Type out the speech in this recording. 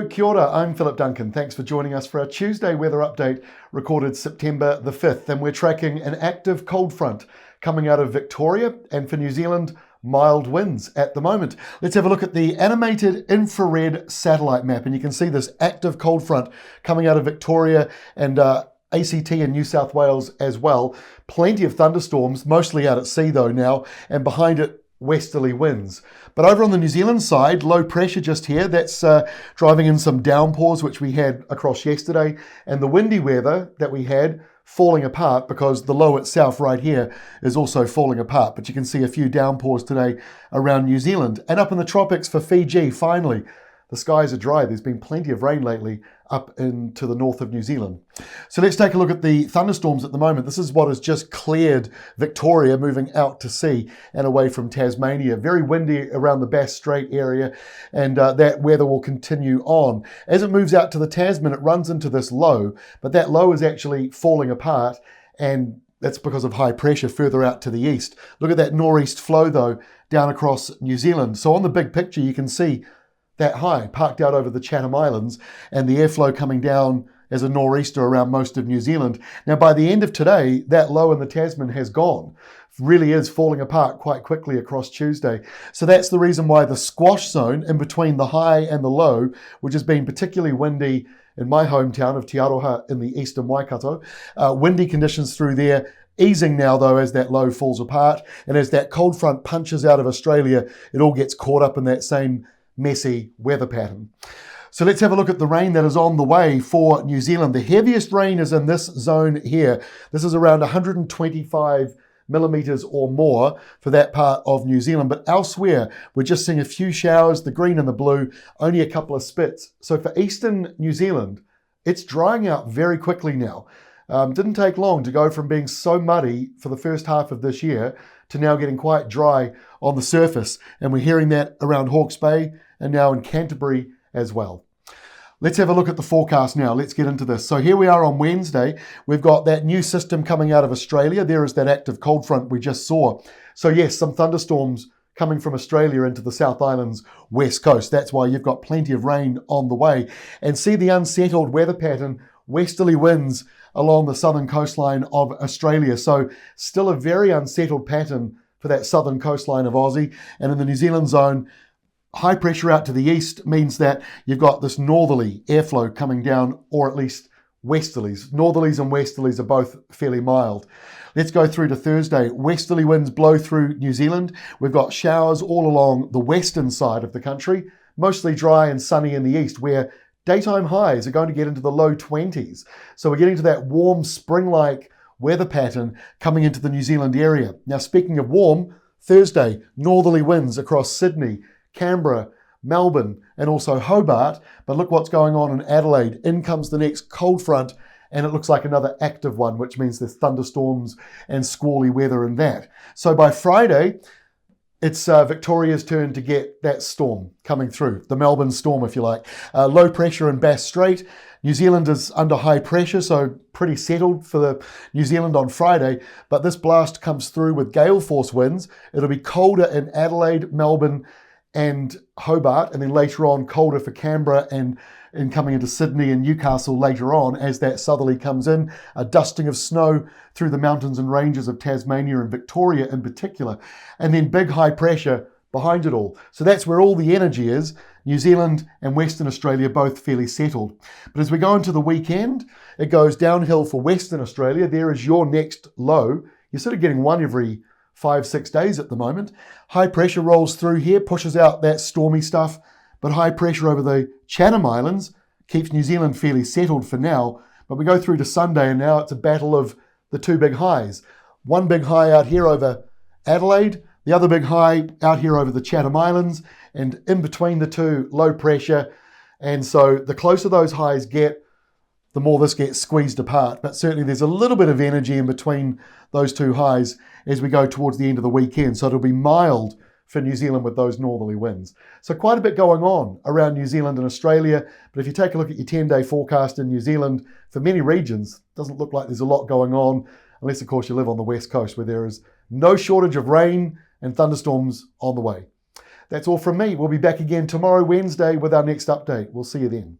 kia ora, I'm Philip Duncan. Thanks for joining us for our Tuesday weather update recorded September the 5th. And we're tracking an active cold front coming out of Victoria, and for New Zealand, mild winds at the moment. Let's have a look at the animated infrared satellite map, and you can see this active cold front coming out of Victoria and ACT and New South Wales as well. Plenty of thunderstorms, mostly out at sea though now, and behind it, westerly winds. But over on the New Zealand side, low pressure just here, that's driving in some downpours, which we had across yesterday, and the windy weather that we had falling apart because the low itself right here is also falling apart. But you can see a few downpours today around New Zealand. And up in the tropics for Fiji, finally, the skies are dry. There's been plenty of rain lately up into the north of New Zealand. So let's take a look at the thunderstorms at the moment. This is what has just cleared Victoria, moving out to sea and away from Tasmania. Very windy around the Bass Strait area, and that weather will continue on. As it moves out to the Tasman, it runs into this low, but that low is actually falling apart, and that's because of high pressure further out to the east. Look at that northeast flow though, down across New Zealand. So on the big picture, you can see that high parked out over the Chatham Islands and the airflow coming down as a nor'easter around most of New Zealand. Now, by the end of today, that low in the Tasman has gone. It really is falling apart quite quickly across Tuesday. So that's the reason why the squash zone in between the high and the low, which has been particularly windy in my hometown of Te Aroha in the eastern Waikato, windy conditions through there, easing now though as that low falls apart. And as that cold front punches out of Australia, it all gets caught up in that same messy weather pattern. So let's have a look at the rain that is on the way for New Zealand. The heaviest rain is in this zone here. This is around 125 millimetres or more for that part of New Zealand. But elsewhere, we're just seeing a few showers, the green and the blue, only a couple of spits. So for eastern New Zealand, it's drying out very quickly now. Didn't take long to go from being so muddy for the first half of this year to now getting quite dry on the surface. And we're hearing that around Hawke's Bay and now in Canterbury as well. Let's have a look at the forecast now. Let's get into this. So here we are on Wednesday. We've got that new system coming out of Australia. There is that active cold front we just saw. So yes, some thunderstorms coming from Australia into the South Island's west coast. That's why you've got plenty of rain on the way. And see the unsettled weather pattern, westerly winds along the southern coastline of Australia. So still a very unsettled pattern for that southern coastline of Aussie. And in the New Zealand zone, high pressure out to the east means that you've got this northerly airflow coming down, or at least westerlies. Northerlies and westerlies are both fairly mild. Let's go through to Thursday. Westerly winds blow through New Zealand. We've got showers all along the western side of the country, mostly dry and sunny in the east, where daytime highs are going to get into the low 20s. So we're getting to that warm spring-like weather pattern coming into the New Zealand area. Now, speaking of warm, Thursday, northerly winds across Sydney, Canberra, Melbourne, and also Hobart. But look what's going on in Adelaide. In comes the next cold front, and it looks like another active one, which means there's thunderstorms and squally weather in that. So by Friday, it's Victoria's turn to get that storm coming through, the Melbourne storm, if you like. Low pressure in Bass Strait. New Zealand is under high pressure, so pretty settled for the New Zealand on Friday. But this blast comes through with gale force winds. It'll be colder in Adelaide, Melbourne, and Hobart, and then later on colder for Canberra and coming into Sydney and Newcastle later on as that southerly comes in. A dusting of snow through the mountains and ranges of Tasmania and Victoria in particular, and then big high pressure behind it all. So that's where all the energy is. New Zealand and Western Australia both fairly settled. But as we go into the weekend, it goes downhill for Western Australia. There is your next low. You're sort of getting one every 5-6 days at the moment. High pressure rolls through here, pushes out that stormy stuff, but high pressure over the Chatham Islands keeps New Zealand fairly settled for now. But we go through to Sunday, and now it's a battle of the two big highs. One big high out here over Adelaide, the other big high out here over the Chatham Islands, and in between the two, low pressure. And so the closer those highs get, the more this gets squeezed apart. But certainly there's a little bit of energy in between those two highs as we go towards the end of the weekend. So it'll be mild for New Zealand with those northerly winds. So quite a bit going on around New Zealand and Australia. But if you take a look at your 10-day forecast in New Zealand, for many regions, it doesn't look like there's a lot going on, unless of course you live on the west coast where there is no shortage of rain and thunderstorms on the way. That's all from me. We'll be back again tomorrow, Wednesday, with our next update. We'll see you then.